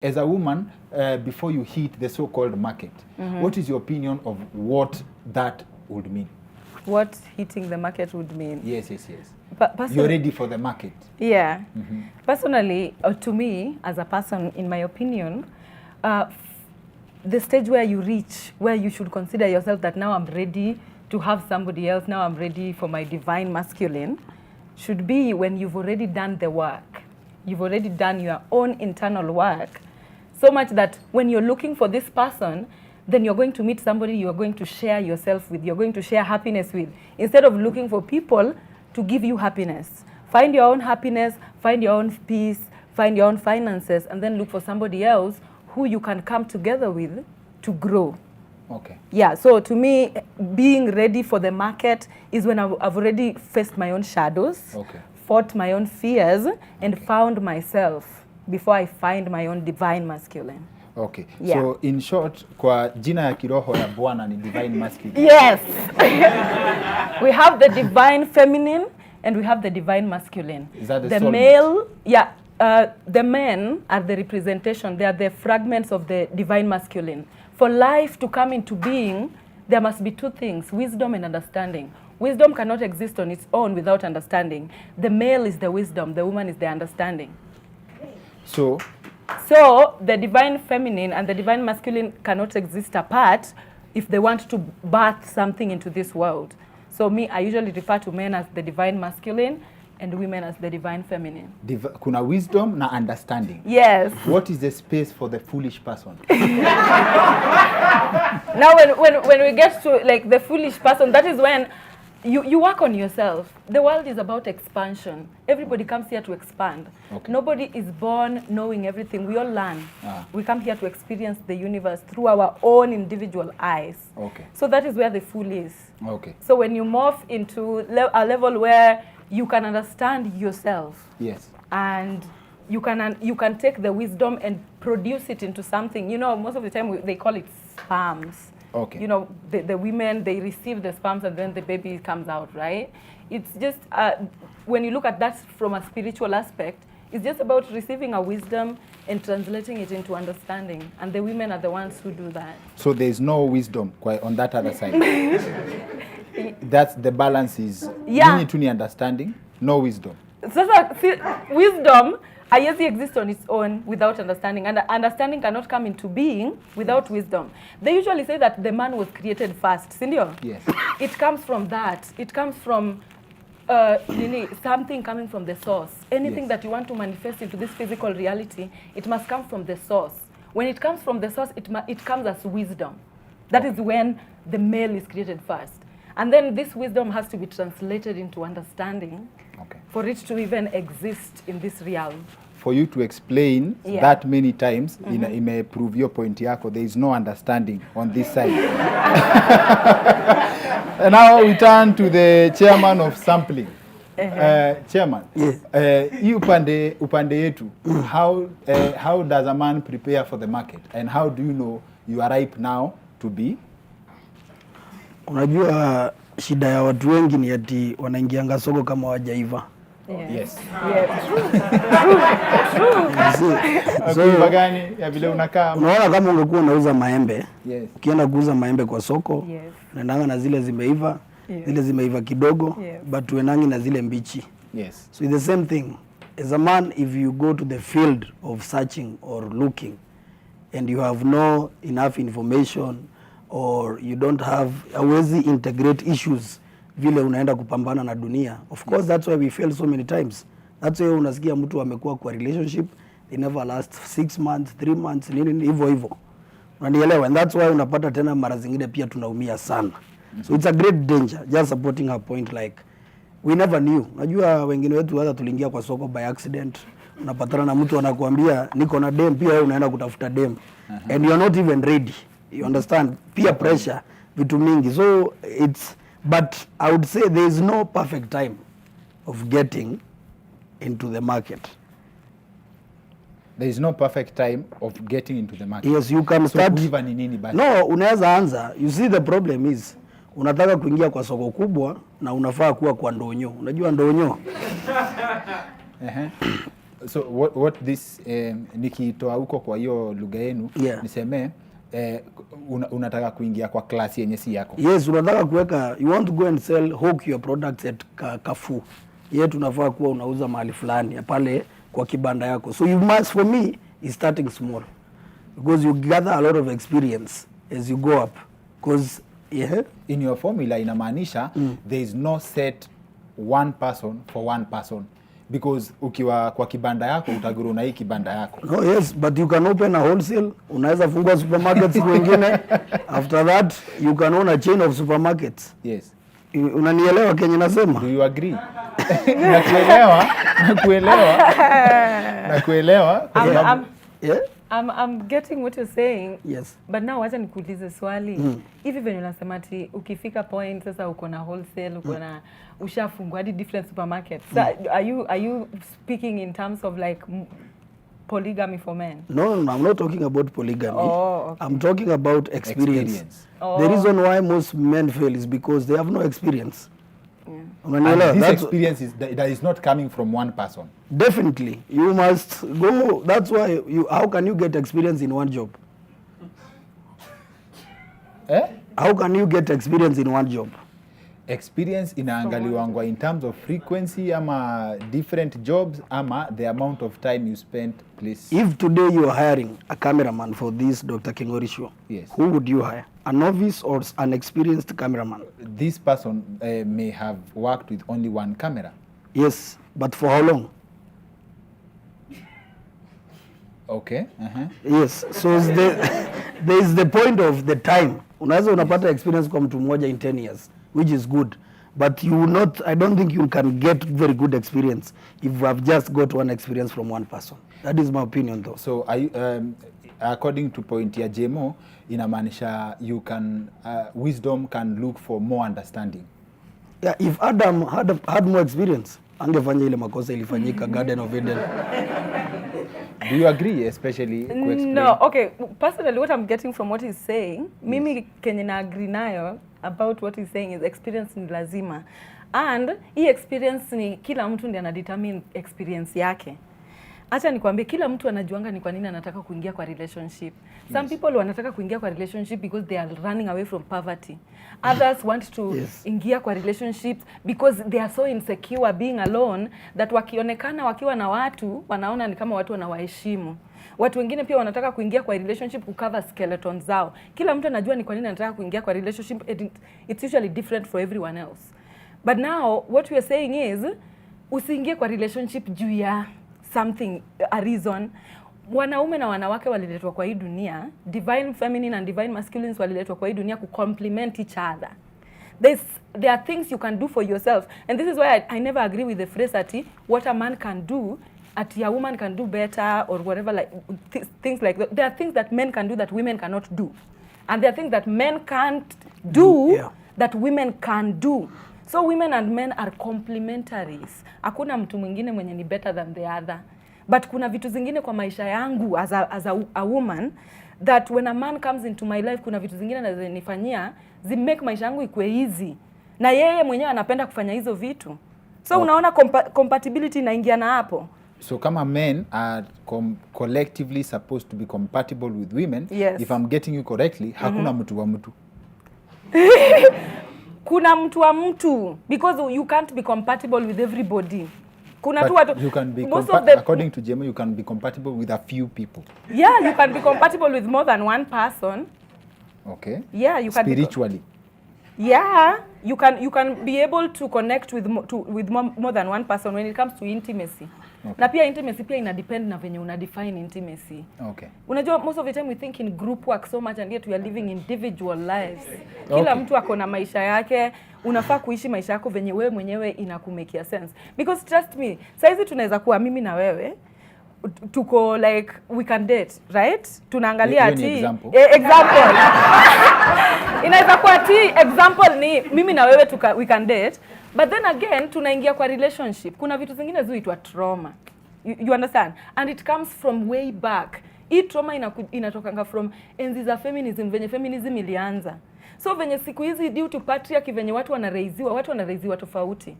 As a woman, before you hit the so-called market, what is your opinion of what that would mean? What hitting the market would mean? Yes. You're ready for the market. Yeah. Personally, to me, as a person, in my opinion, the stage where you reach, where you should consider yourself that now I'm ready to have somebody else, now I'm ready for my divine masculine, should be when you've already done the work. You've already done your own internal work. So much that when you're looking for this person, then you're going to meet somebody you're going to share yourself with, you're going to share happiness with, instead of looking for people to give you happiness. Find your own happiness, find your own peace, find your own finances, and then look for somebody else who you can come together with to grow. Okay. Yeah, so to me, being ready for the market is when I've already faced my own shadows, fought my own fears, and found myself before I find my own divine masculine. Okay. Yeah. So in short, kwa jina ya kiroho ya Bwana ni divine masculine. Yes. We have the divine feminine and we have the divine masculine. Is that the male? Yeah. The men are the representation. They are the fragments of the divine masculine. For life to come into being, there must be two things: wisdom and understanding. Wisdom cannot exist on its own without understanding. The male is the wisdom, the woman is the understanding. So the divine feminine and the divine masculine cannot exist apart if they want to birth something into this world. So I usually refer to men as the divine masculine and women as the divine feminine. Kuna wisdom na understanding. Yes. What is the space for the foolish person? Now when we get to like the foolish person, that is when you work on yourself. The world is about expansion. Everybody comes here to expand. Okay. Nobody is born knowing everything. We all learn. We come here to experience the universe through our own individual eyes. Okay. So that is where the fool is. Okay. So when you morph into a level where you can understand yourself. Yes. And you can take the wisdom and produce it into something. You know, most of the time they call it sperms. Okay. You know, the women, they receive the sperms and then the baby comes out, right? It's just, when you look at that from a spiritual aspect, it's just about receiving a wisdom and translating it into understanding. And the women are the ones who do that. So there's no wisdom quite on that other side. That's the balance is, yeah. You need to understanding, no wisdom. So wisdom, it exists on its own without understanding, and understanding cannot come into being without wisdom. They usually say that the man was created first, Cindy. Yes. It comes from that. It comes from something coming from the source. Anything that you want to manifest into this physical reality, it must come from the source. When it comes from the source, it comes as wisdom. That is when the male is created first. And then this wisdom has to be translated into understanding for it to even exist in this realm. For you to explain that many times, it may prove your point yako, there is no understanding on this side. And now we turn to the chairman of sampling. Chairman, upande yetu, how does a man prepare for the market? And how do you know you are ripe now to be? Unajua shida ya watu wengi ni ati wanaingianga soko kama hawajaiva. Yes. So gani ya vile unakaa? Unaona kama ungekuwa unauza maembe. Yes. Ukienda kuuza maembe kwa soko, unaendanga na zile zimeiva, zile zimeiva kidogo, but uenangi na zile mbichi. Yes. So it's the same thing. As a man, if you go to the field of searching or looking and you have no enough information or you don't have hauwezi integrate issues vile unaenda kupambana na dunia. Of course, that's why we fail so many times. That's why unasikia mtu amekuwa kwa relationship, they never last 6 months, 3 months, nini hivyo. Unanielewa? And that's why unapata tena mara zingine pia tunaumia sana. So it's a great danger, just supporting her point, like we never knew. Unajua wengine wetu hata tuliingia kwa soko by accident. Unapatana na mtu anakuambia niko na dem, pia wewe unaenda kutafuta dem. And you're not even ready. You understand? Peer pressure, vitu mingi. So but I would say there is no perfect time of getting into the market. There is no perfect time of getting into the market. Yes, you can start. So ni nini basi? No, unaweza anza. You see, the problem is unataka kuingia kwa soko kubwa na unafaa kuwa kwa ndonyo. Unajua ndonyo? So what this nikitoa huko kwa hiyo lugha yenu niseme unataka kuingia kwa class yenye si yako. Yes, unataka kuweka, you want to go and sell hook your products at Carrefour. Tunafaa kuwa unauza mahali fulani pale kwa kibanda yako. So you must, for me, is starting small. Because you gather a lot of experience as you go up. Because in your formula inamaanisha there is no set one person for one person. Because ukiwa kwa kibanda yako utaguru na hii kibanda yako. No, yes, but you can open a wholesale. Unaweza fungua supermarkets wengine. After that, you can own a chain of supermarkets. Yes. Unanielewa kenye nasema? Do you agree? Nakuelewa. I'm getting what you're saying. Yes. But now wacha nikuulize swali. Hivi venye unasema ati ukifika point sasa uko na wholesale, uko na ushafungua hadi different supermarkets. So are you speaking in terms of like polygamy for men? No, I'm not talking about polygamy. Oh, okay. I'm talking about experience. The reason why most men fail is because they have no experience. And this experience that is not coming from one person. Definitely. You must go. That's why how can you get experience in one job? How can you get experience in one job? Experience inaangaliwangwa in terms of frequency ama different jobs ama the amount of time you spent please. If today you are hiring a cameraman for this Dr. Kingori show, yes, who would you hire? A novice or an experienced cameraman? This person may have worked with only one camera. Yes, but for how long? Okay. Yes, so there is the point of the time. Unaweza unapata experience kwa mtu mmoja in 10 years, which is good. But I don't think you can get very good experience if you have just got one experience from one person. That is my opinion though. So according to point ya Jaymo, inamaanisha you can wisdom can look for more understanding. Yeah, if Adam had more experience, angefanya ile makosa ilifanyika Garden of Eden. Do you agree, especially No, okay. Personally, what I'm getting from what he's saying, mimi kenye na agree nayo about what he's saying is experience ni lazima. And hii experience ni kila mtu ndiye anadetermine experience yake. Acha nikwambie kila mtu anajuanga ni kwa nini anataka kuingia kwa relationship. Some people wanataka kuingia kwa relationship because they are running away from poverty. Others want to ingia kwa relationships because they are so insecure being alone that wakionekana wakiwa na watu wanaona ni kama watu wanawaheshimu. Watu wengine pia wanataka kuingia kwa relationship kucover skeletons zao. Kila mtu anajua ni kwa nini anataka kuingia kwa relationship. It's usually different for everyone else. But now what we are saying is usiingie kwa relationship juu ya something, a reason. Wanaume na wanawake waliletwa kwa hii dunia, divine feminine and divine masculine waliletwa kwa hii dunia ku complement each other. There are things you can do for yourself, and this is why I never agree with the phrase that what a man can do a woman can do better or whatever, like things like that. There are things that men can do that women cannot do, and there are things that men can't do that women can do. So women and men are complementaries. Hakuna mtu mwingine mwenye ni better than the other. But kuna vitu zingine kwa maisha yangu as a woman that when a man comes into my life, kuna vitu zingine anazonifanyia make maisha yangu ikuwe easy. Na yeye mwenyewe anapenda kufanya hizo vitu. So unaona compatibility inaingiana hapo. So kama men are collectively supposed to be compatible with women, if I'm getting you correctly, hakuna mtu wa mtu. Kuna mtu wa mtu because you can't be compatible with everybody. Kuna tu watu you can be according to Jaymo, you can be compatible with a few people. Yeah, you can be compatible with more than one person. Okay. Yeah, you can spiritually. You can be able to connect with more than one person when it comes to intimacy. Okay. Na pia intimacy pia ina depend na venye una define intimacy. Okay. Unajua most of the time we think in group work so much and yet we are living individual lives. Kila mtu ako na maisha yake, unafaa kuishi maisha yako venye wewe mwenyewe inakumekia sense. Because trust me, saizi tunaweza kuwa mimi na wewe tuko like we can date, right? Tunaangalia ati example. Inaweza kuwa ati example ni mimi na wewe we can date, but then again tunaingia kwa relationship. Kuna vitu zingine huitwa trauma. You understand? And it comes from way back. Hii trauma inatokanga from enzi za feminism, venye feminism ilianza. So venye siku hizi due to patriarchy venye watu wanaraiziwa tofauti.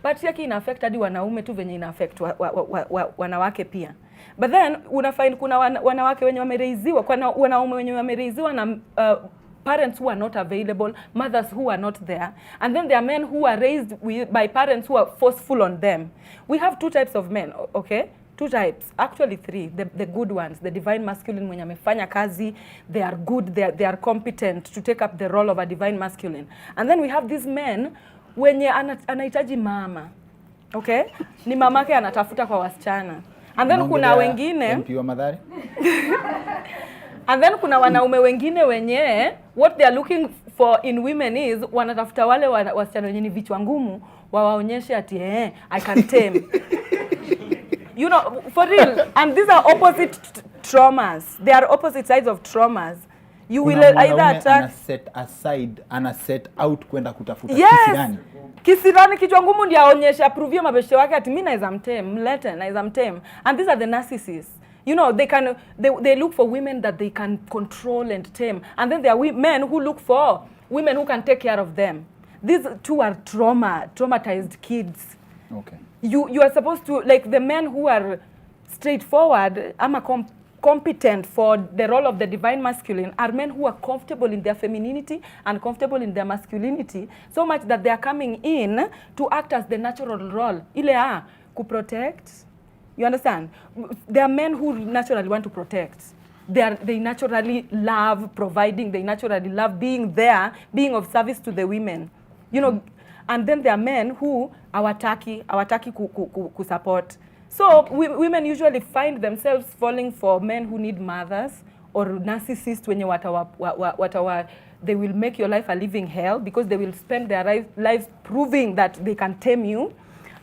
patriarchy ina affect hadi wanaume tu venye ina affect wanawake pia. But then unafind kuna wanawake wenye wamereiziwa, kuna wanaume wenye wamereiziwa na parents who are not available, mothers who are not there, and then there are men who are raised by parents who are forceful on them. We have 2 types of men, okay? 2 types, actually 3, the good ones, the divine masculine mwenye amefanya kazi, they are good, they are competent to take up the role of a divine masculine. And then we have these men wenye anahitaji mama, okay? Ni mamake anatafuta kwa wasichana. And then kuna wengine MP wa Mathare. And then kuna wanaume wengine wenye what they are looking for in women is wanatafuta wale wasichana wenye ni vichwa ngumu wawaonyeshe ati I can tame. You know, for real. And these are opposite traumas. They are opposite sides of traumas. You will either attack, ana set out kwenda kutafuta kisirani. Kisirani kichwa ngumu ndio aonyeshe approve mabeshe wake ati mimi naweza mtame, mlete naweza mtame. And these are the narcissists. You know, they look for women that they can control and tame. And then there are men who look for women who can take care of them. These 2 are traumatized kids. Okay. You are supposed to, like the men who are straightforward, competent for the role of the divine masculine, are men who are comfortable in their femininity and comfortable in their masculinity, so much that they are coming in to act as the natural role. Ile protect. You understand? There are men who naturally want to protect. They naturally love providing. They naturally love being there, being of service to the women. You know, and then there are men who hawataki support. So women usually find themselves falling for men who need mothers or narcissists wenye they will make your life a living hell because they will spend their lives proving that they can tame you.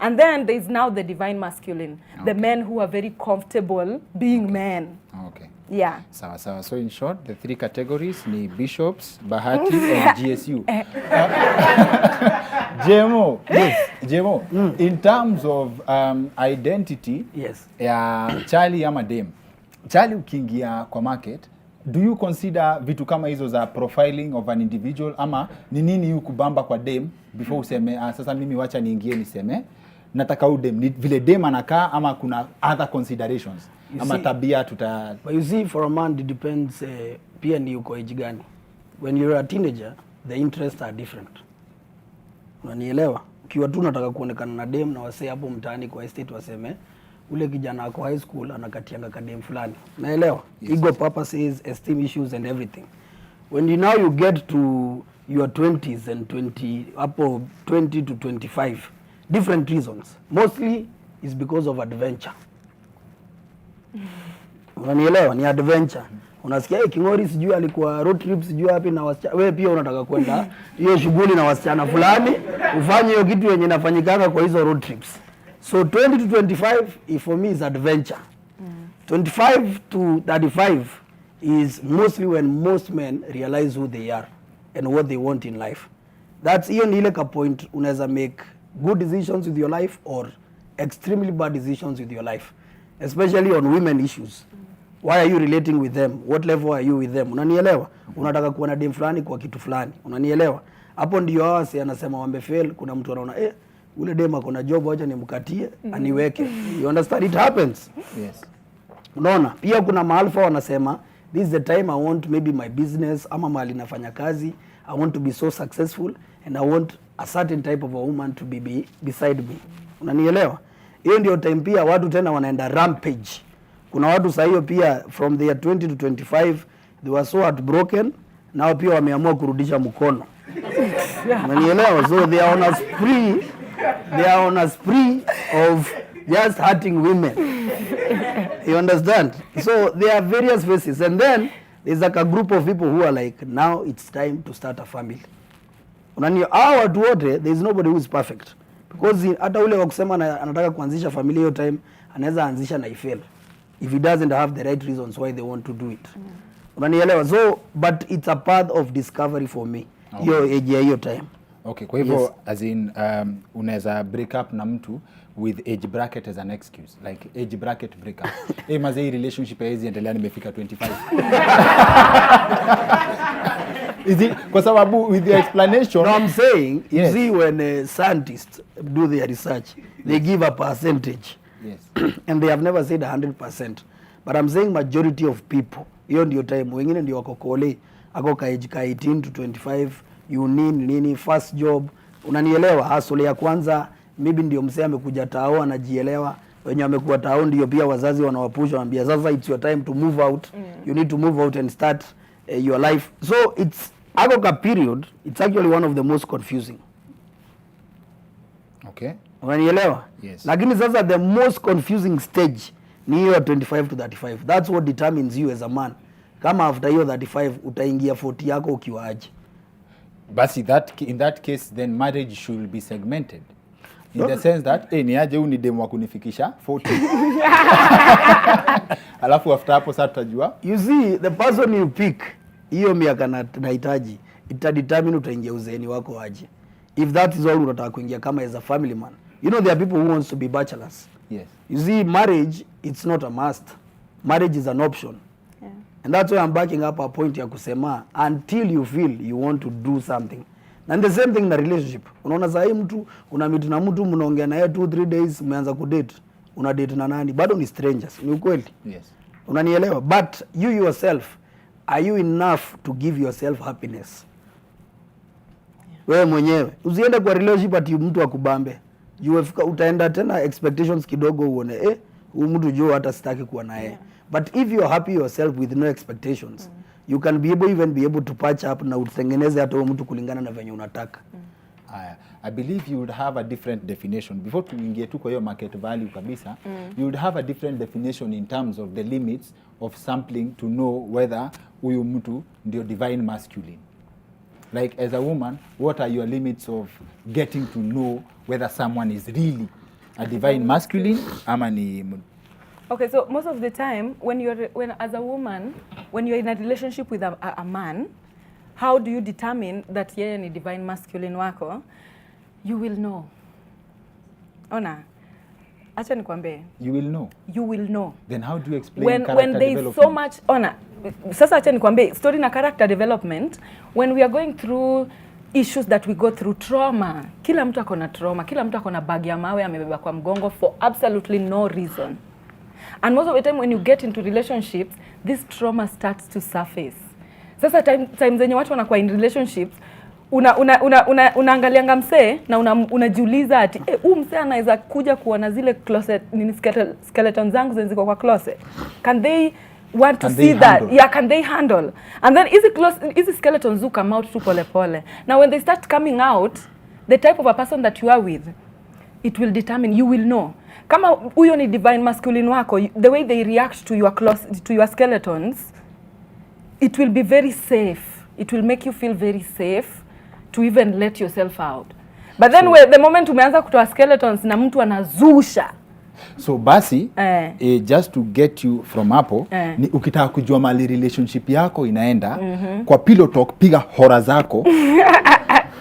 And then there is now the divine masculine, the men who are very comfortable being men. Okay. Yeah. Sawa. So in short, the 3 categories ni bishops, Bahati, and GSU. Jaymo, yes, Jaymo. In terms of identity, yes, ya Charlie ama Dame. Charlie ukiingia kwa market, do you consider vitu kama hizo za profiling of an individual ama ni nini yu kubamba kwa Dame before useme sasa mimi wacha niingie niseme nataka Dame, vile Dame anakaa ama kuna other considerations ama tabia tuta. But you see, for a man it depends pia ni uko age gani. When you're a teenager the interests are different. Unanielewa? Ukiwa tu unataka kuonekana na Dame na wasee hapo mtaani kwa estate waseme ule kijana wako high school anakatianga kadem fulani. Naelewa? Yes. Ego purposes, esteem issues and everything. When you get to your 20s and 20 to 25, different reasons. Mostly is because of adventure. Unanielewa? Ni adventure. Unasikia Kingori sijui alikuwa road trip sijui wapi na wasichana. Wewe pia unataka kwenda hiyo shughuli na wasichana fulani, ufanye hiyo kitu yenye inafanyikanga kwa hizo road trips. So 20 to 25 for me is adventure. 25 to 35 is mostly when most men realize who they are and what they want in life. That's hiyo ni ile ka point unaweza make good decisions with your life or extremely bad decisions with your life, especially on women issues. Why are you relating with them? What level are you with them? Unanielewa? Unataka kuwa na dem fulani kwa kitu fulani. Unanielewa? Hapo ndio hawasi anasema wamefail. Kuna mtu anaona ule dem akona job acha nimkatie aniweke. You understand? It happens. Yes. Unaona? Pia kuna maalfa wanasema this is the time I want maybe my business ama mali nafanya kazi, I want to be so successful and I want a certain type of a woman to be beside me. Unanielewa? Hiyo ndio time pia watu tena wanaenda rampage. Kuna watu saa hiyo pia from their 20 to 25 they were so heartbroken, now pia wameamua kurudisha mkono. Unanielewa? So they are on a spree of just hurting women. You understand? So there are various faces, and then there's like a group of people who are like, now it's time to start a family. Unanielewa? Watu wote, there is nobody who is perfect, because hata ule wa kusema anataka kuanzisha familia hiyo time anaweza anzisha na ifail if he doesn't have the right reasons why they want to do it. Unanielewa? So but it's a path of discovery for me hiyo age ya hiyo time. Okay, kwa hivyo yes. As in unaweza break up na mtu with age bracket as an excuse, like age bracket break up. Mazee relationship hizi endelea nimefika 25. Is it kwa sababu with your explanation? No, I'm saying, you Yes. see, when scientists do their research, they give a percentage. Yes. And they have never said 100%. But I'm saying majority of people, hiyo ndio time, wengine ndio wako kole, ako ka age ka 18 to 25, you nini, first job, unanielewa, hustle ya kwanza, maybe ndio msee amekuja tao, anajielewa, wenye amekuwa tao ndio pia wazazi wanawapusha, wanambia sasa it's your time to move out, you need to move out and start your life. So it's, ako ka period, it's actually one of the most confusing. Okay. Unanielewa? Yes. Lakini sasa the most confusing stage ni hiyo 25 to 35. That's what determines you as a man. Kama after hiyo 35 utaingia 40 yako ukiwa aje. Basi in that case then marriage should be segmented. In the sense that ni aje huyu ni demu wa kunifikisha 40. Alafu after hapo sasa tutajua. You see, the person you pick, hiyo miaka nahitaji, itadetermine utaingia uzeeni wako aje. If that is all unataka kuingia kama as a family man. You know, there are people who wants to be bachelors. Yes. You see, marriage, it's not a must. Marriage is an option. Yeah. And that's why I'm backing up a point ya kusema until you feel you want to do something. And the same thing na relationship. Unaona sahi mtu, unamit na mtu, mnaongea naye 2-3 days, mmeanza kudate. Una date na nani? Bado ni strangers. Ni ukweli? Yes. Unanielewa? But you yourself, are you enough to give yourself happiness? Wewe mwenyewe. Usiende kwa relationship ati mtu akubambe. Utaenda tena expectations kidogo uone huyu mtu jua hata sitaki kuwa naye. Yeah. But if you are happy yourself with no expectations, you can be able to patch up na utengeneze hata huyo mtu kulingana na venye unataka. I believe you would have a different definition. Before tuingie tu kwa hiyo market value kabisa, you would have a different definition in terms of the limits of sampling to know whether huyu mtu ndio divine masculine. Like as a woman, what are your limits of getting to know whether someone is really a divine masculine ama ni... Okay, so most of the time when as a woman, when you're in a relationship with a man, how do you determine that yeye ni divine masculine wako? You will know. Ona, acha nikwambie. You will know. You will know. Then how do you explain when character there development? is so much, ona, sasa acha nikwambie, story na character development, when we are going through issues that we go through, trauma, kila mtu akona trauma, kila mtu akona bag ya mawe amebeba kwa mgongo for absolutely no reason. And most of the time when you get into relationships, this trauma starts to surface. Sasa time zenye watu wanakuwa in relationships, unaangalianga msee na unajiuliza ati huyu msee anaweza kuja kuona zile closet nini skeleton zangu ziko kwa closet. Can they want to see that? Yeah, can they handle? And then easy skeletons do come out too pole pole. Now when they start coming out, the type of a person that you are with, it will determine, you will know. Kama huyo ni divine masculine wako, the way they react to your skeletons, it will be very safe. It will make you feel very safe to even let yourself out. But then the moment umeanza kutoa skeletons na mtu anazusha. So basi, just to get you from hapo, ni ukitaka kujua mali relationship yako inaenda, kwa pillow talk piga hora zako,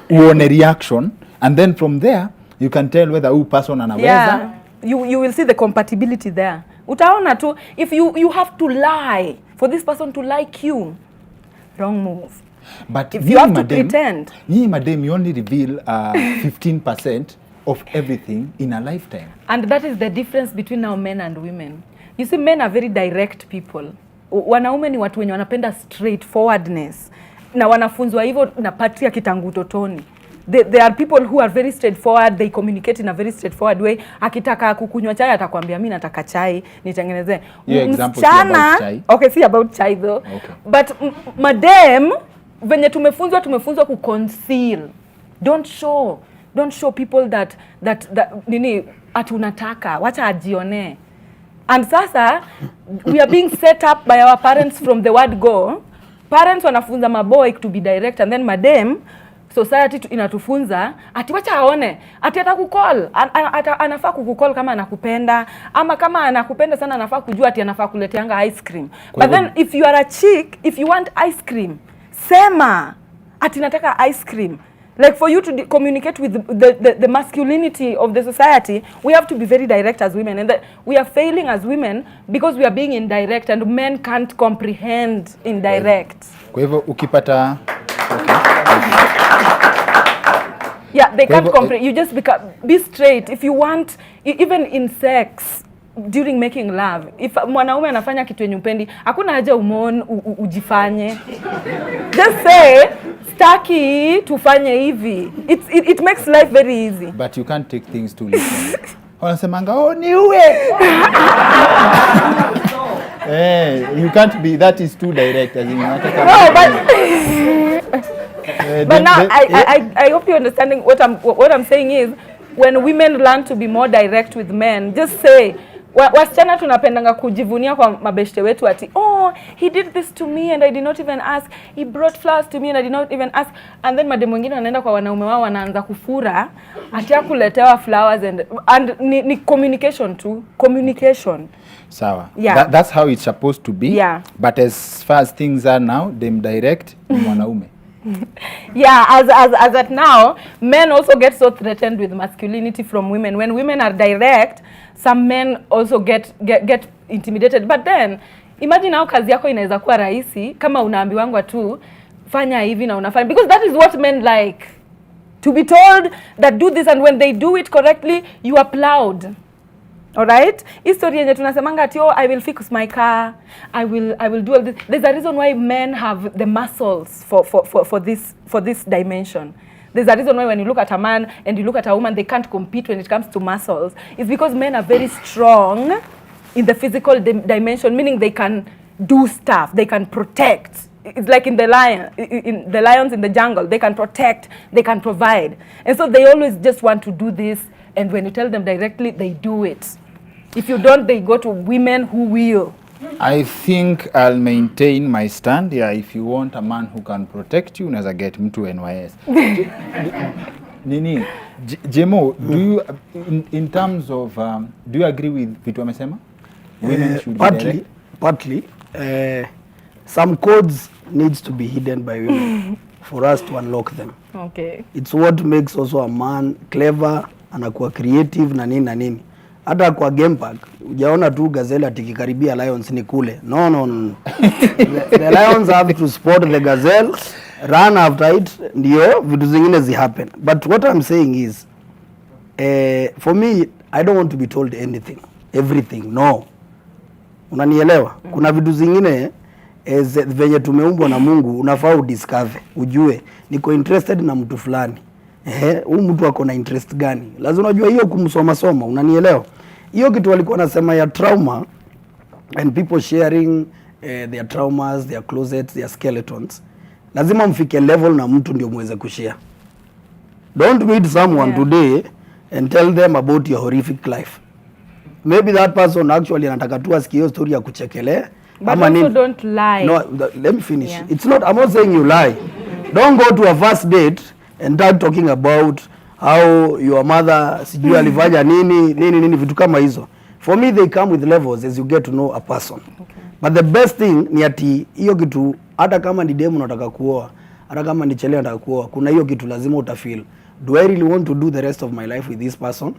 uone reaction, and then from there, you can tell whether who person anaweza. Yeah, you will see the compatibility there. Utaona tu, if you have to lie for this person to like you, wrong move. But if you have to pretend. Madam, you only reveal 15% of everything in a lifetime. And that is the difference between our men and women. You see, men are very direct people. Wanaume ni watu wenye wanapenda straightforwardness. Na wanafunzwa hivyo na patria kitangu utotoni. There are people who are very straightforward, they communicate in a very straightforward way. Akitaka kukunywa chai atakwambia mimi nataka chai, nitengenezee. Msichana, okay, see about chai though. Okay. But madam, venye tumefunzwa ku conceal. Don't show people that nini ati unataka, wacha ajione. And sasa we are being set up by our parents from the word go. Parents wanafunza maboy to be direct, and then madam society inatufunza ati wacha aone, ati atakukall, anafaa kukukall kama anakupenda, ama kama anakupenda sana anafaa kujua ati anafaa kuleteanga ice cream. But then if you are a chick, if you want ice cream, sema ati nataka ice cream. Like for you to communicate with the masculinity of the society, we have to be very direct as women, and that we are failing as women because we are being indirect and men can't comprehend indirect. Kwa hivyo ukipata Yeah, they can't comprehend. You just be straight. If you want, even in sex, during making love, if mwanaume anafanya kitu yenye upendi, hakuna haja ujifanye. Just say, staki tufanye hivi. It makes life very easy. But you can't take things too literally. Wanasemanga, oh, niue! You can't be, that is too direct. As in, no, but now I hope you're understanding what I'm saying is, when women learn to be more direct with men, just say, wasichana tunapendanga kujivunia kwa mabeshte wetu ati, oh, he did this to me and I did not even ask, he brought flowers to me and I did not even ask, and then mademu wengine wanaenda kwa wanaume wao wanaanza kufura ati akuletewa flowers and ni communication too, communication. Sawa. Yeah. That's how it's supposed to be. Yeah. But as far as things are now, them direct ni mwanaume. Yeah, as at now, men also get so threatened with masculinity from women. When women are direct, some men also get intimidated. But then, imagine how kazi yako inaweza kuwa rahisi kama unaambiwangwa tu fanya hivi na unafanya, because that is what men like, to be told that do this, and when they do it correctly, you applaud. Alright? History yenye tunasemanga ati, oh, I will fix my car, I will do all this. There's a reason why men have the muscles for this dimension. There's a reason why when you look at a man and you look at a woman, they can't compete when it comes to muscles. It's because men are very strong in the physical dimension, meaning they can do stuff, they can protect. It's like in the lions in the jungle, they can protect, they can provide. And so they always just want to do this, and when you tell them directly, they do it. If you don't, they go to women who will. I think I'll maintain my stand. Yeah, if you want a man who can protect you, unaweza get mtu NYS. Nini? Jaymo, do you in terms of do you agree with vitu amesema? Women should be direct? Partly. Some codes needs to be hidden by women for us to unlock them. Okay. It's what makes also a man clever, anakuwa creative na nini na nini. Hata kwa game park hujaona tu gazelle atikikaribia lions ni kule. No. The lions have to spot the gazelle, run after it, ndio vitu zingine zi happen. But what I'm saying is, for me, I don't want to be told everything. No. Unanielewa? Kuna vitu zingine venye tumeumbwa na Mungu, unafaa udiscover, ujue niko interested na mtu fulani. Huyu mtu ako na interest gani? Lazima unajua hiyo kumsoma, unanielewa? Hiyo kitu walikuwa nasema ya trauma, and people sharing their traumas, their closets, their skeletons. Lazima mfike level na mtu ndio muweze kushare. Don't meet someone today and tell them about your horrific life. Maybe that person actually anataka tu asikie hiyo story ya kuchekelea. But also don't lie. No, let me finish. Yeah. It's not, I'm not saying you lie. Don't go to a first date and start talking about how your mother sijui alifanya nini vitu kama hizo. For me, they come with levels as you get to know a person. Okay. But the best thing ni ati hiyo kitu, hata kama ni demu unataka kuoa, hata kama ni chele unataka kuoa, kuna hiyo kitu lazima utafeel, do I really want to do the rest of my life with this person?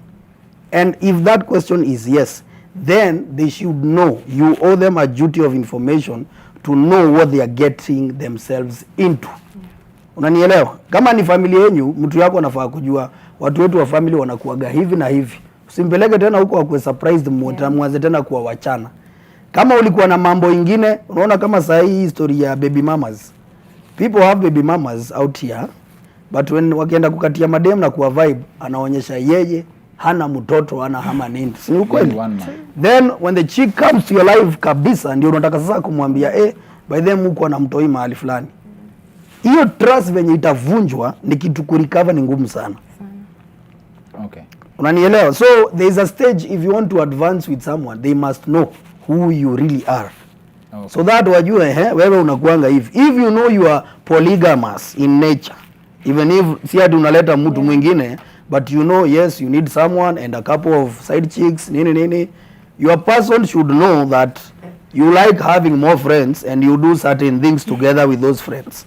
And if that question is yes, then they should know, you owe them a duty of information to know what they are getting themselves into. Unanielewa? Kama ni familia yenu, mtu yako anafaa kujua watu wetu wa family wanakuaga hivi na hivi. Usimpeleke tena huko akwe surprised mwanze tena kuwa wachana. Kama ulikuwa na mambo ingine, unaona kama saa hii history ya baby mamas. People have baby mamas out here, but when wakienda kukatia madem na kuwa vibe, anaonyesha yeye hana mtoto, hana hama nini. Si ukweli? Then when the chick comes to your life kabisa, ndio unataka sasa kumwambia by them uko na mtoi mahali fulani. Hiyo trust venye itavunjwa ni kitu kurecover ni ngumu sana. Okay. Unanielewa? So there is a stage, if you want to advance with someone, they must know who you really are. Okay. So that wajue wewe unakuanga hivi. If you know you are polygamous in nature, even if si ati unaleta mtu mwingine, but you know yes you need someone and a couple of side chicks nini, your person should know that you like having more friends and you do certain things together with those friends.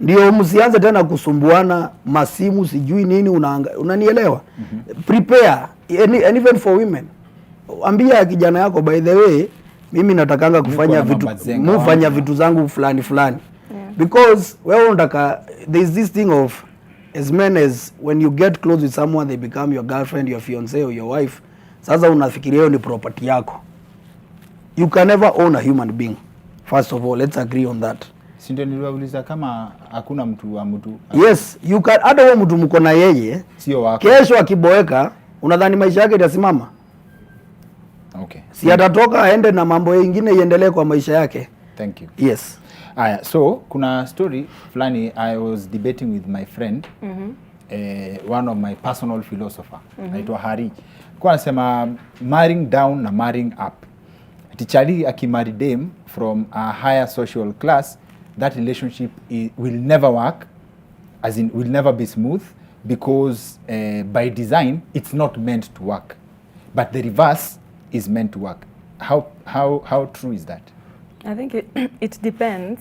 Ndio msianze tena kusumbuana masimu sijui nini unanielewa? Prepare, and even for women. Ambia kijana yako, by the way, mimi natakanga kufanya vitu zangu fulani. Because wewe unataka, there is this thing of as men as when you get close with someone they become your girlfriend, your fiancé or your wife. Sasa unafikiria hiyo ni property yako. You can never own a human being. First of all, let's agree on that. Si ndio niliwauliza kama hakuna mtu wa mtu. Yes, you can, hata wewe mtu mko na yeye, sio wako. Kesho akiboeka, unadhani maisha yake itasimama? Okay. Si atatoka aende na mambo mengine iendelee kwa maisha yake. Thank you. Yes. Aya, so kuna story fulani I was debating with my friend, one of my personal philosopher, anaitwa Hari. Kwa anasema marrying down na marrying up. Tichali akimarry dem from a higher social class, that relationship will never work, as in will never be smooth, because by design it's not meant to work, but the reverse is meant to work. How true is that? I think it depends.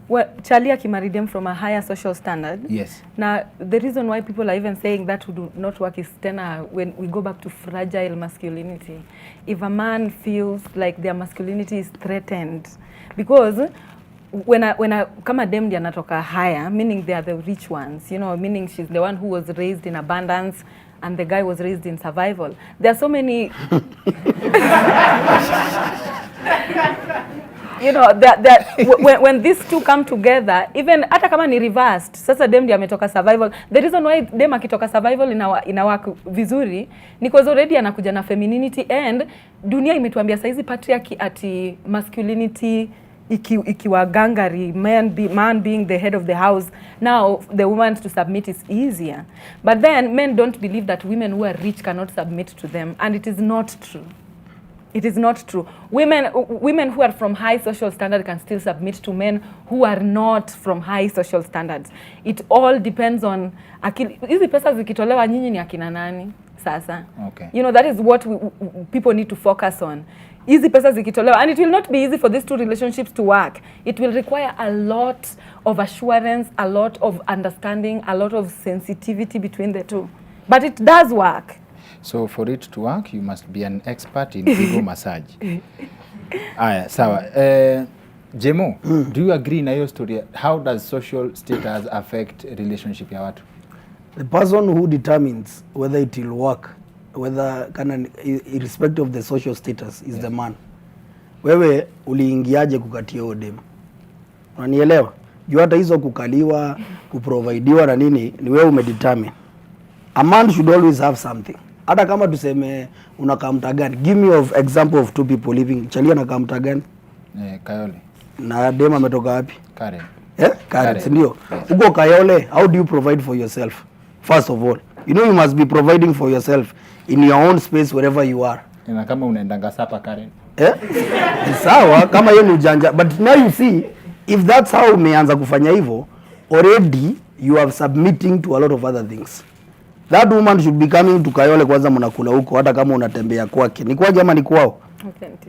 Well, Charlie akimarry them from a higher social standard. Yes. Now, the reason why people are even saying that would not work is tena when we go back to fragile masculinity. If a man feels like their masculinity is threatened, because when a kama dem ndiye anatoka higher, meaning they are the rich ones, you know, meaning she's the one who was raised in abundance and the guy was raised in survival. There are so many you know, when these two come together, even hata kama ni reversed, sasa dem ndiye ametoka survival. The reason why dem akitoka survival inawaka vizuri ni because already anakuja na femininity, and dunia imetuambia saizi patriarchy ati masculinity ikiwa gangari, man being the head of the house, now the woman to submit is easier. But then men don't believe that women who are rich cannot submit to them, and it is not true. It is not true. Women who are from high social standard can still submit to men who are not from high social standards. It all depends on hizi pesa zikitolewa nyinyi ni akina nani sasa. Okay. You know, that is what people need to focus on. Hizi pesa zikitolewa, and it will not be easy for these two relationships to work. It will require a lot of assurance, a lot of understanding, a lot of sensitivity between the two. But it does work. So for it to work, you must be an expert in ego massage. Aya, sawa. Jaymo, do you agree na hiyo story? How does social status affect relationship ya watu? The person who determines whether it will work, whether irrespective of the social status, is the man. Wewe uliingiaje kukatia huyo dem? Unanielewa? Juu hata hizo kukaliwa, kuprovidiwa na nini, ni wewe umedetermine. A man should always have something. Hata kama tuseme unakaa mtaa gani, give me of example of two people living. Chalia anakaa mtaa gani? Kayole. Na dem ametoka wapi? Karen. Karen, ndio. Uko Kayole, how do you provide for yourself? First of all, you know you must be providing for yourself in your own space wherever you are. Na kama unaendanga sapa Karen. Sawa, kama hiyo ni ujanja, but now you see, if that's how umeanza kufanya hivyo, already you are submitting to a lot of other things. That woman should be coming to Kayole kwanza mnakula huko, hata kama unatembea kwake. Ni kwaje ama ni kwao?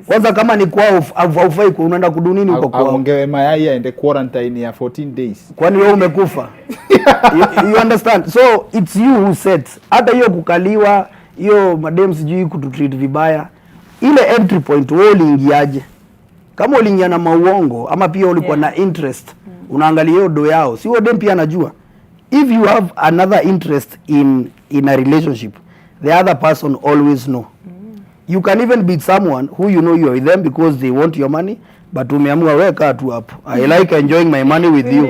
Kwanza kama ni kwao, haufai unaenda kudunini huko kwao. Aongewe mayai aende quarantine ya 14 days. Kwani wewe umekufa? you understand? So it's you who sets. Hata hiyo kukaliwa, hiyo madem sijui kututreat vibaya. Ile entry point wewe uliingiaje? Kama uliingia na mauongo ama pia ulikuwa na interest, unaangalia hiyo do yao. Si wewe dem pia anajua. If you have another interest in a relationship, the other person always know. You can even be someone who you know you are with them because they want your money, but umeamua weka tu hapo. I like enjoying my money with you.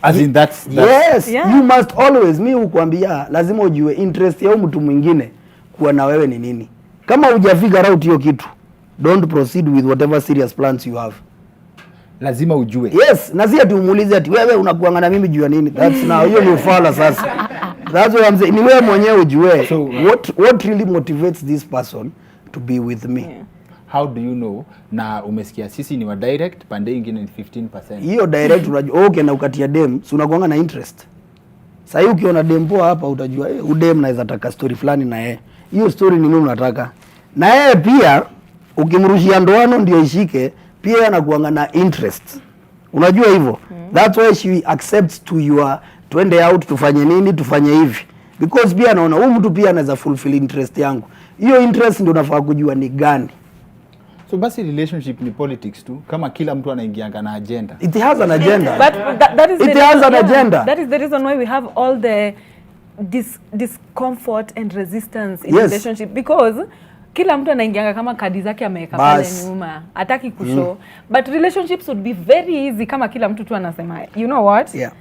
As in that's yes, yeah. You must always, mi hukwambia lazima ujue interest ya mtu mwingine kuwa na wewe ni nini. Kama hujafigure out hiyo kitu, don't proceed with whatever serious plans you have. Lazima ujue. Yes, na si ati umuulize ati wewe unakuanga na mimi juu ya nini? That's now hiyo ni ufala sasa. That's what I'm saying. Ni wewe mwenyewe ujue. So what really motivates this person to be with me? Yeah. How do you know? Na umesikia sisi ni wa direct, pande nyingine ni 15%. Hiyo direct unajua okay, na ukatia dem, si unakuanga na interest. Sasa hiyo ukiona dem poa hapa utajua udem naweza taka story fulani na yeye. Hiyo story ni nini unataka? Na yeye pia ukimrushia ndoano ndio ishike, pia anakuanga na interest. Unajua hivyo? That's why she accepts to your twende out tufanye nini, tufanye hivi. Because pia anaona huyu mtu pia anaweza fulfill interest yangu. Hiyo interest ndio unafaa kujua ni gani. So basi relationship ni politics tu, kama kila mtu anaingianga na agenda. It has an agenda. But that is It has an agenda. That is the reason why we have all the discomfort and resistance in Yes. relationship, because kila mtu anaingianga kama kadi zake ameweka pale nyuma, hataki kushow. But relationships would be very easy kama kila mtu tu anasema, you know what? Yeah.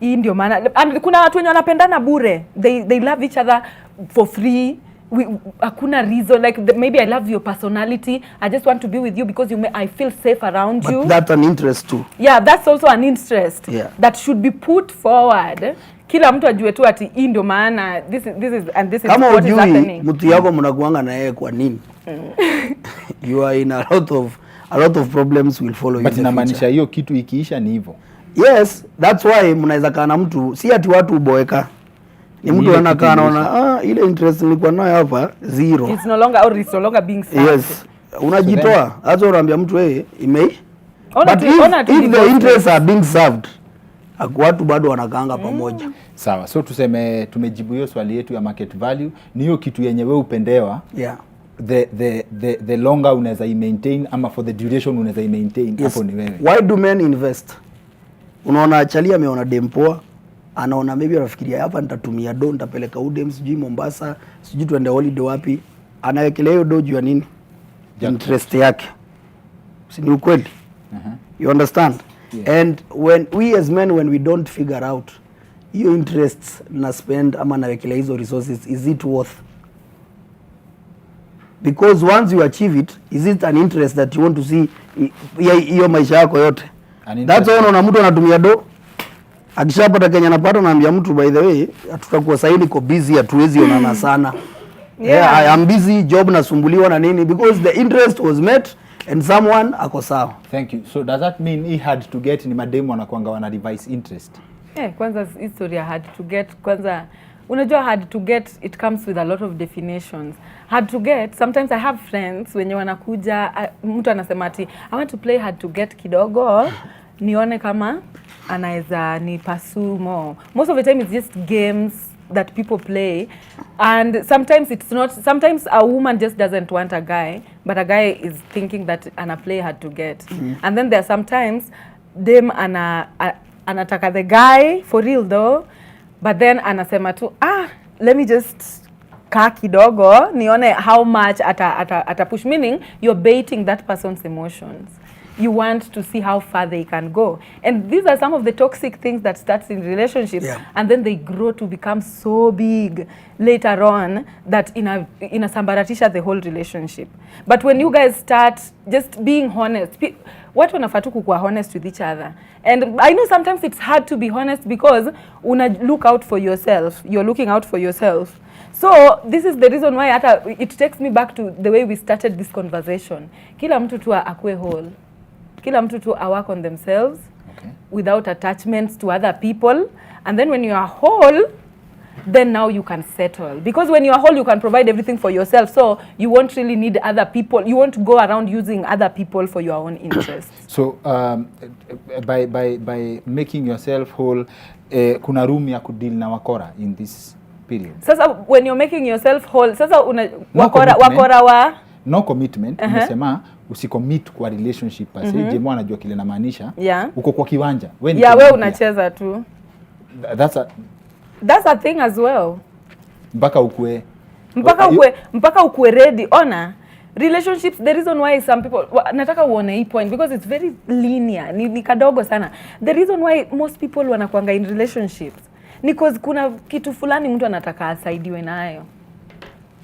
Hii ndio maana, and kuna watu wenye wanapendana bure, they love each other for free. Hakuna reason, like maybe I love your personality, I just want to be with you because I feel safe around you. But that's an interest too. Yeah, that's also an interest, Yeah. that should be put forward. Kila mtu ajue tu ati hii ndio maana this is Kama what is happening. Kama mtu yako mnakuanga na yeye kwa nini? You are in a lot of problems will follow you. But inamaanisha hiyo kitu ikiisha ni hivyo. Yes, that's why mnaweza kaa na mtu, si ati watu uboeka. Ni mtu anakaa anaona ile interest nilikuwa nayo hapa zero. It's no longer being served. Yes. Unajitoa. Hata unaambia mtu imei. But if the interests are being served, watu bado wanakaanga pamoja. Sawa. So tuseme tumejibu hiyo swali yetu ya market value, ni hiyo kitu yenye wewe upendewa. Yeah. The longer unaweza maintain ama for the duration unaweza maintain, hapo ni wewe. Why do men invest? Unaona Chalia ameona dempoa, anaona maybe anafikiria hapa nitatumia do, nitapeleka udem sijui Mombasa, sijui tuende holiday wapi. Anawekelea hiyo do juu ya nini? Interest yake. Si ni ukweli? You understand? Yeah. And when we as men, when we don't figure out your interests na spend ama nawekelea hizo resources, is it worth? Because once you achieve it, is it an interest that you want to see hiyo maisha yako yote? That's why unaona mtu anatumia do, akishapata Kenya anapata, naambia mtu by the way, tutakuwa sasa niko busy, hatuwezi onana sana. Yeah, I am busy, job nasumbuliwa na nini, because the interest was met and someone ako sawa. Thank you. So does that mean he had to get ni mademo anakuanga wana device interest? Kwanza history hard to get, kwanza unajua hard to get, it comes with a lot of definitions. Hard to get, sometimes I have friends wenye wanakuja, mtu anasema ati I want to play hard to get kidogo nione kama anaweza ni pursue more. Most of the time it's just games that people play, and sometimes it's not, sometimes a woman just doesn't want a guy, but a guy is thinking that ana play hard to get. And then there are sometimes them anataka the guy for real though, but then anasema tu let me just kaa kidogo nione how much ata push, meaning you're baiting that person's emotions. You want to see how far they can go, and these are some of the toxic things that starts in relationships, and then they grow to become so big later on that inasambaratisha the whole relationship. But when you guys start just being honest, watu wanafaa tu kuwa honest with each other. And I know sometimes it's hard to be honest because una look out for yourself, you're looking out for yourself. So this is the reason why it takes me back to the way we started this conversation. Kila mtu tu akue whole. Kila mtu tu work on themselves, without attachments to other people. And then when you are whole, then now you can settle. Because when you are whole, you can provide everything for yourself. So you won't really need other people. You won't go around using other people for your own interests. So by making yourself whole, kuna room ya kudeal na wakora in this period. Sasa when you're making yourself whole, sasa wakora wa no commitment, umesema usicommit kwa relationship per se. Jaymo anajua kile na maanisha. Uko kwa kiwanja. Wewe unacheza tu. That's a thing as well. Mpaka ukue ready. Ona, relationships, the reason why some people, nataka uone hii point because it's very linear, ni kadogo sana. The reason why most people wanakuanga in relationships ni because kuna kitu fulani mtu anataka asaidiwe nayo.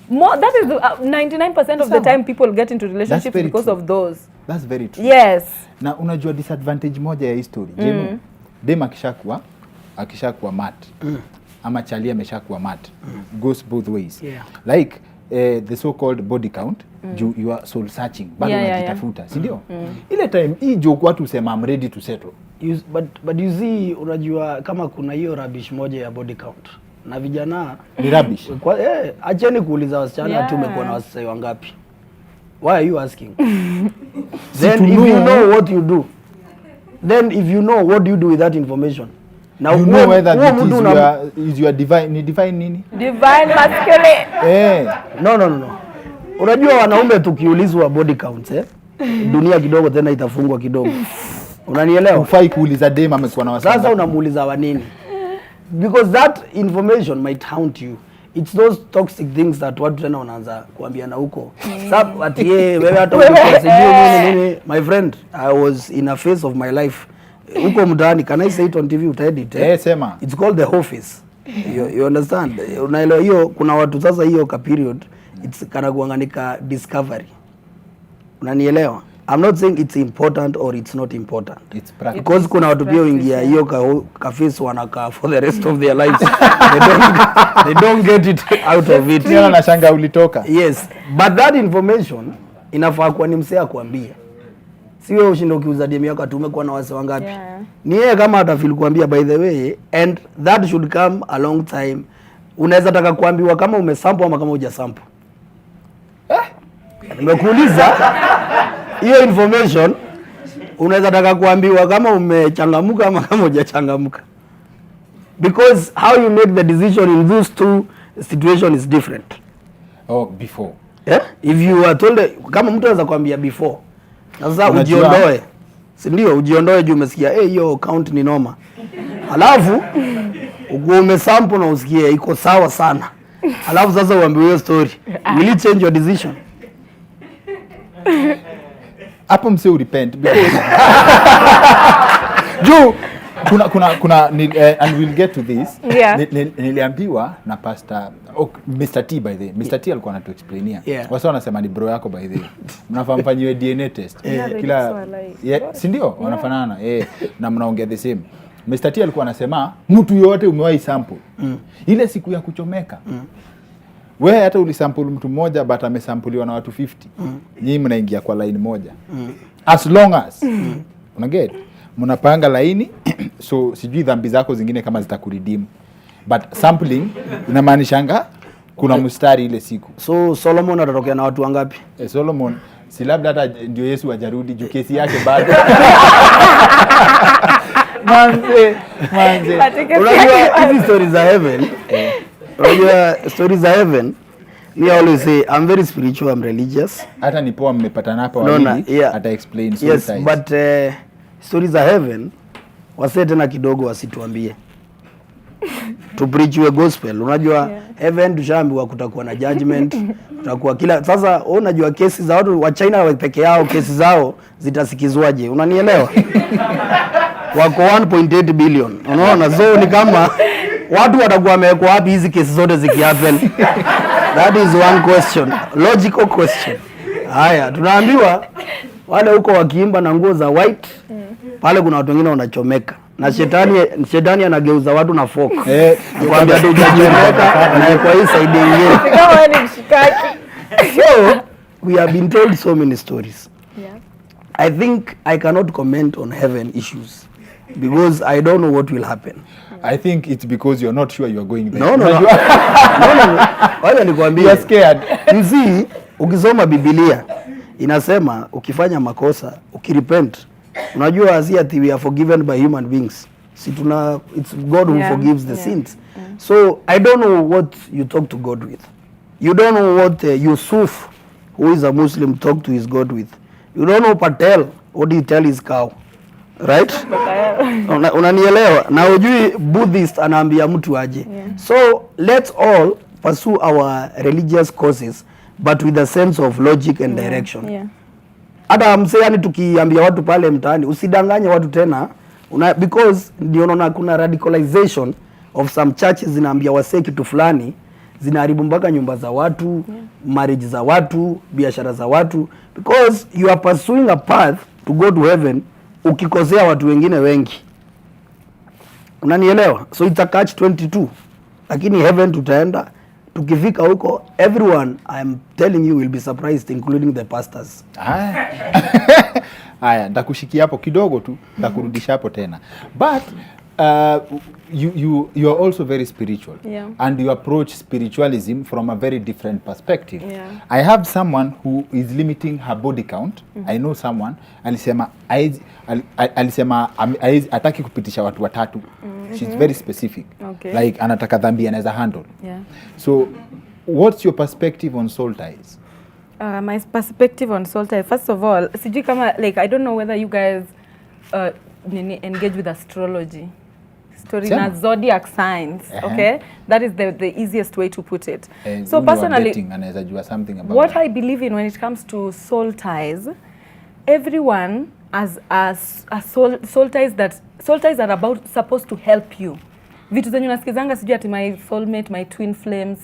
That is 99% of the time people get into relationships because of those. That's very true. Yes. Na unajua disadvantage moja ya history, Jaymo, dem akishakuwa mat, ama Chalia ameshakuwa mat, goes both ways. Like the so called body count, you are soul searching, bado unajitafuta, si ndio? Ile time hii joke watu usema I'm ready to settle. But you see, unajua kama kuna hiyo rubbish moja ya body count. Na vijana ni rubbish. Acheni kuuliza wasichana ati umekuwa na wasichana wangapi. Why are you asking? Then if you know what you do, then if you know what do you do with that information? Now you know whether is your divine, ni divine nini? Divine masculine. No. Unajua wanaume tukiulizwa body counts dunia kidogo tena itafungwa kidogo. Unanielewa? Ufai kuuliza dem amekuwa na wasa. Sasa unamuuliza wa nini? Because that information might haunt you. It's those toxic things that watu tena wanaanza kuambiana huko. Sababu ati wewe hata ukisijui nini. My friend, I was in a phase of my life huko mtaani. Can I say it on TV? Utaedit? Sema. It's called the office. You understand? Unaelewa hiyo kuna watu sasa hiyo ka period it's kana kuanganika discovery. Unanielewa? I'm not saying it's important or it's not important. It's practice. Because kuna watu pia ingia hiyo ka face wanaka for the rest of their lives. They don't get it out of it. Tena nashanga ulitoka. Yes, but that information inafaa kuwa ni msee akwambia. Si wewe ushinde ukiuza DM yako tumekuwa na wase wangapi. Ni yeye kama atafeel kuambia by the way, and that should come a long time. Unaweza taka kuambiwa kama umesample ama kama hujasample. Nimekuuliza hiyo information unaweza taka kuambiwa kama umechangamuka ama kama hujachangamuka. Because how you make the decision in those two situations is different. Before. If you are told kama mtu anaweza kuambia before. Sasa ujiondoe. Si ndio ujiondoe juu umesikia hiyo account ni noma. Alafu umesample na usikie iko sawa sana. Alafu sasa uambiwe hiyo story. Will it change your decision? Hapo msee urepent because juu kuna and we'll get to this. Niliambiwa na pastor Mr. T by the way. Mr. T alikuwa anatuexplainia. Wasa wanasema ni bro yako by the way. Mnafaa mfanyiwe DNA test. Kila si ndio wanafanana na mnaongea the same. Mr. T alikuwa anasema mtu yote umewahi sample. Ile siku ya kuchomeka. Wewe hata ulisample mtu mmoja but amesampuliwa na watu 50. Nyinyi mnaingia kwa line moja. As long as unaget mnapanga laini so sijui dhambi zako zingine kama zitakuredeem. But sampling inamaanishanga kuna mstari ile siku. So Solomon atatokea na watu wangapi? Solomon si labda hata ndio Yesu ajarudi juu kesi yake bado. Manze. Unajua hizi stories za heaven. Unajua stories za heaven. Me always say I'm very spiritual, I'm religious. Hata ni poa mmepatana hapa wawili ata explain so yes, but stories za heaven wasete na kidogo wasituambie. To preach your gospel. Unajua heaven tushaambiwa kutakuwa na judgment, kutakuwa kila sasa unajua kesi za watu wa China peke yao kesi zao zitasikizwaje? Unanielewa? Wako 1.8 billion. Unaona so ni kama watu watakuwa wamewekwa wapi hizi kesi zote zikihappen? That is one question, logical question. Haya, tunaambiwa wale huko wakiimba na nguo za white, pale kuna watu wengine wanachomeka. Na shetani anageuza watu na fork. Kwambia ndio hujachomeka na kwa hii side nyingine. Kama wewe ni mshikaki. So, we have been told so many stories. I think I cannot comment on heaven issues because I don't know what will happen. I think it's because you're not sure you are going there. No. Wale nikwambia. You are scared. You see, ukisoma Biblia inasema ukifanya makosa, ukirepent, unajua si ati we are forgiven by human beings. It's God who forgives the sins. So I don't know what you talk to God with. You don't know what Yusuf, who is a Muslim, talk to his God with. You don't know Patel, what he tell his cow. Right? Unanielewa? Na ujui Buddhist anaambia mtu aje. So let's all pursue our religious causes but with a sense of logic and direction. Hata msee yani tukiambia watu pale mtaani usidanganye watu tena because ndio unaona kuna radicalization of some churches zinaambia wasee kitu fulani zinaharibu mpaka nyumba za watu, marriage za watu, biashara za watu because you are pursuing a path to go to heaven ukikosea watu wengine wengi. Unanielewa? So it's a catch 22. Lakini heaven tutaenda tukifika huko everyone I am telling you will be surprised including the pastors. Haya, ndakushikia hapo kidogo tu, ndakurudisha hapo tena. But you are also very spiritual and you approach spiritualism from a very different perspective. I have someone who is limiting her body count. I know someone alisema ataki kupitisha watu watatu. She's very specific. Like anataka dhambi anaweza handle. So what's your perspective on soul ties? My perspective on soul ties, first of all, sijui kama, like, I don't know whether you guys engage with astrology. Story na zodiac signs, okay? That is the easiest way to put it. So personally, what I believe in when it comes to soul ties, everyone as soul ties are supposed to help you. Vitu zenye unasikizanga sijui ati my soulmate, my twin flames.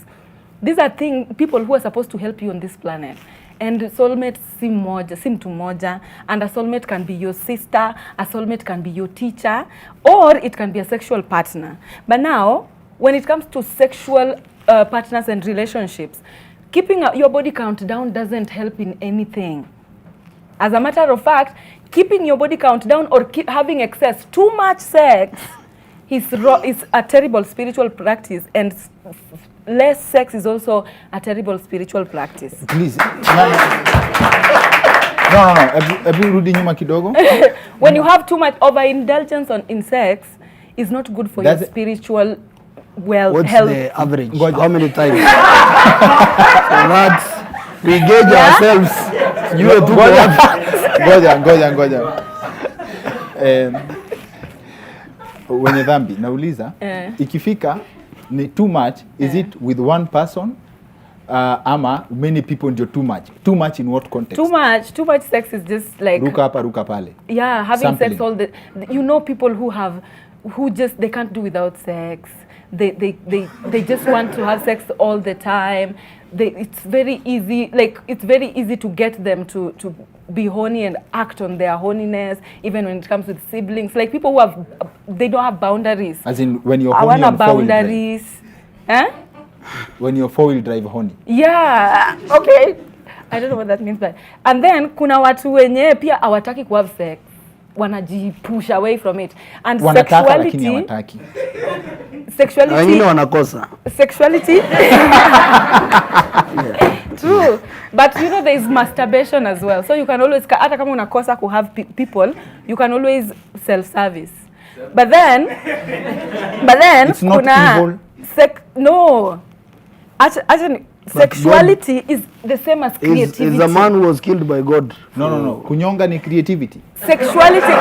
These are people who are supposed to help you on this planet. And soulmate si mtu moja. And a soulmate can be your sister, a soulmate can be your teacher, or it can be a sexual partner. But now, when it comes to sexual partners and relationships, keeping your body count down doesn't help in anything. As a matter of fact, keeping your body count down or having excess, too much sex is a terrible spiritual practice, and less sex is also a terrible spiritual practice. Please. No. Ebu rudi nyuma kidogo. When you have too much overindulgence in sex, is not good for your spiritual health. What's the average? How many times? So that we gauge ourselves. Ngoja. Wenye dhambi nauliza ikifika ni too much, is it with one person ama many people ndio too much? Too much in what context? Too much sex is just like ruka hapa ruka pale. Yeah, having sampling. Sex all the, you know, people who just they can't do without sex. They just want to have sex all the time. It's very easy to get them to be horny and act on their horniness, even when it comes with siblings. Like people who they don't have boundaries. As in when you're horny on boundaries. When you're 4-wheel drive horny. Yeah, okay. I don't know what that means, but and then kuna watu wenye pia hawataki ku have sex. Wanajipush away from it. And wanataka lakini hawataki. Sexuality. Wengine wanakosa. Sexuality. True. But you know there is masturbation as well. So you can always, hata kama unakosa ku have people, you can always self-service. But then it's not evil. No. Actually, sexuality is the same as creativity. Is a man who was killed by God. No. Kunyonga ni creativity. Sexuality,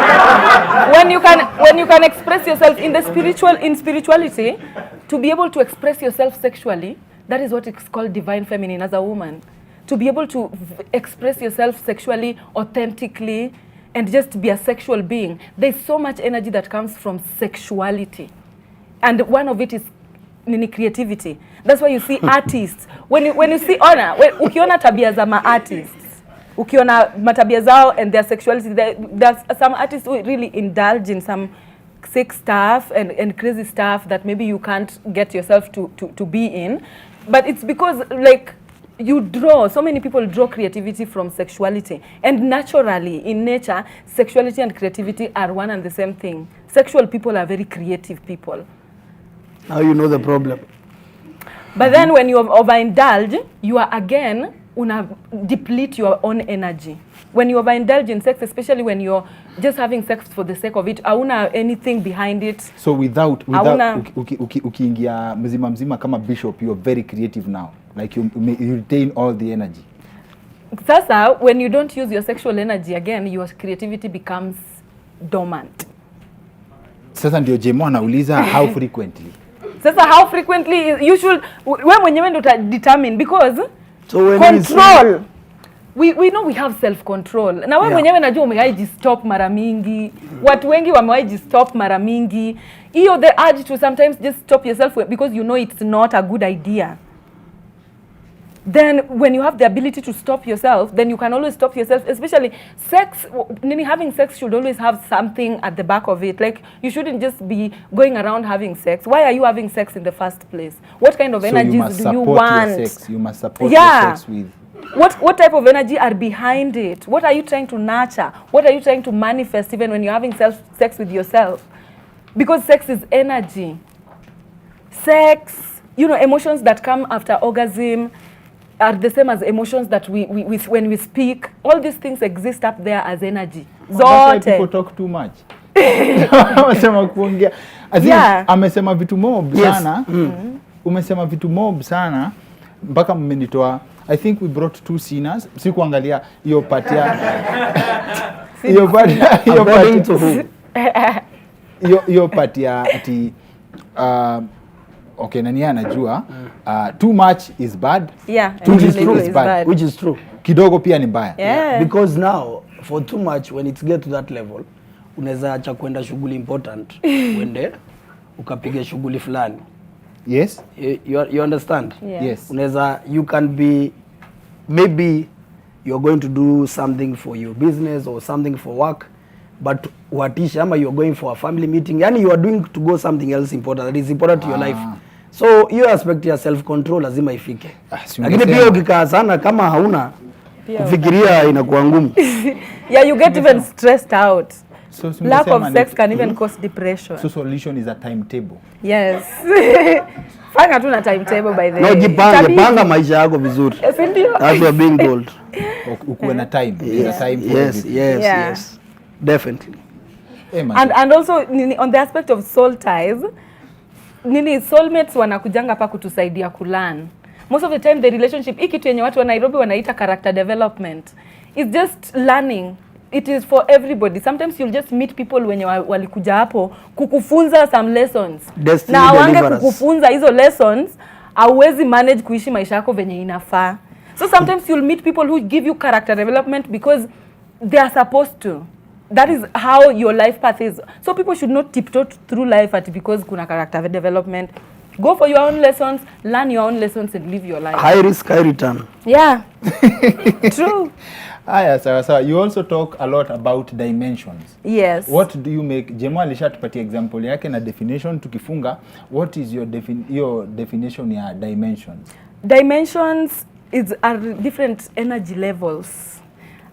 when you can express yourself in spirituality, to be able to express yourself sexually, that is what is called divine feminine as a woman. To be able to express yourself sexually, authentically, and just be a sexual being. There's so much energy that comes from sexuality. And one of it is creativity. That's why you see artists. When you see ukiona tabia za artists, ukiona matabia zao and their sexuality, there's some artists who really indulge in some sick stuff and crazy stuff that maybe you can't get yourself to be in. But it's because like so many people draw creativity from sexuality. And naturally, in nature, sexuality and creativity are one and the same thing. Sexual people are very creative people. Now you know the problem. But then when you overindulge, you are again deplete your own energy. When you overindulge in sex, especially when you're just having sex for the sake of it, hauna anything behind it. So without ukiingia mzima kama bishop, you are very creative now. Like you retain all the energy. Sasa, when you don't use your sexual energy again, your creativity becomes dormant. Sasa ndio Jaymo anauliza how frequently. Sasa how frequently you should, wewe mwenyewe ndio determine, because so control, we know we have self control. Na wewe mwenyewe najua umewahi stop mara mingi. Watu wengi wamewahi stop mara mingi. Hiyo the urge to sometimes just stop yourself because you know it's not a good idea. Then when you have the ability to stop yourself, then you can always stop yourself. Especially sex, having sex should always have something at the back of it. Like you shouldn't just be going around having sex. Why are you having sex in the first place? What kind of energies do you want? Your sex. You must support your sex with. What type of energy are behind it? What are you trying to nurture? What are you trying to manifest even when you're having sex with yourself? Because sex is energy. Sex, emotions that come after orgasm are the same as emotions that we when we speak. All these things exist up there as energy. That's why people talk too much. Amesema kuongea. Amesema vitu mob sana. Umesema vitu mob sana. mpaka mmenitoa. I think we brought 2 sinners. Si kuangalia hiyo part ya hiyo part hiyo part ya ati okay, nani anajua too much is bad. Yeah, too little is bad. Which is true. Kidogo pia ni mbaya. Yeah. Because now for too much, when it get to that level, unaweza acha kwenda shughuli important uende ukapiga shughuli fulani. Yes. You understand? Yeah. Yes. Unaweza, you can be, maybe you're going to do something for your business or something for work, but watisha ama you're going for a family meeting, yani you are doing to go something else important that is important to your life. So hiyo aspect ya self control lazima ifike. Lakini pia ukikaa sana kama hauna kufikiria inakuwa ngumu. Yeah, you get even stressed out. So lack of sex can even cause depression. So solution is a timetable. Yes. Fanga tu na timetable by the way. No, jipange, panga maisha yako vizuri. Yes, ndio. As you are being told. Ukuwe na time. Yes, time for yes, everything. yes. Definitely. Hey, And also on the aspect of soul ties, soulmates wanakujanga pa kutusaidia kulearn. Most of the time the relationship, hii kitu yenye watu wa Nairobi wanaita character development, is just learning. It is for everybody. Sometimes you'll just meet people wenye walikuja hapo kukufunza some lessons. Destiny na wange deliverers. kukufunza hizo lessons, hauwezi manage kuishi maisha yako venye inafaa. So sometimes you'll meet people who give you character development because they are supposed to. That is how your life path is. So people should not tiptoe through life because kuna character development. Go for your own lessons, learn your own lessons and live your life. High risk, high return. Yeah. True. Aya, sawa. You also talk a lot about dimensions. Yes. What do you make? Jaymo alishatupatia example yake na definition. Tukifunga, what is your definition ya dimensions? Dimensions are different energy levels.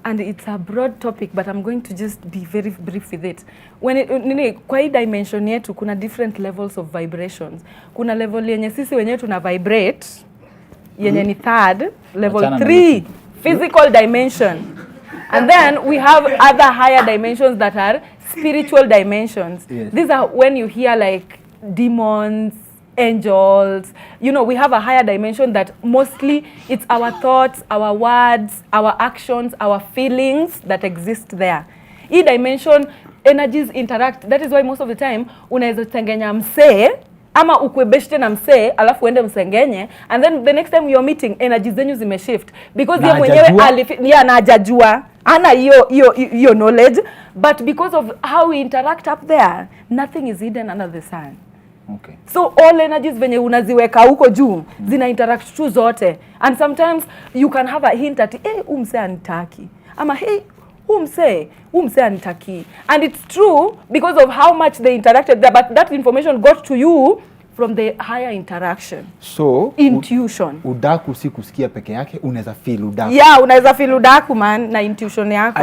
And it's a broad topic, but I'm going to just be very brief with it. Kwa hii dimension yetu, kuna different levels of vibrations. Kuna level yenye sisi wenyewe tuna vibrate, yenye ni third, level 3, physical dimension. And then we have other higher dimensions that are spiritual dimensions. Yes. These are when you hear like demons, angels, we have a higher dimension that mostly it's our thoughts, our words, our actions, our feelings that exist there. Hii dimension, energies interact. That is why most of the time unaweza tengenya msee ama ukuebeshte na msee alafu uende msengenye, and then the next time you're meeting energies zenyu zimeshift because yeye mwenyewe anajajua ana hiyo knowledge, but because of how we interact up there, nothing is hidden under the sun. Okay. So all energies venye unaziweka huko juu zina interact tu zote, and sometimes you can have a hint at umse anitaki ama hey umse anitaki, and it's true because of how much they interacted there, but that information got to you from the higher interaction. So intuition. Udaku si kusikia peke yake, unaweza feel udaku. Yeah, unaweza feel udaku man na intuition yako.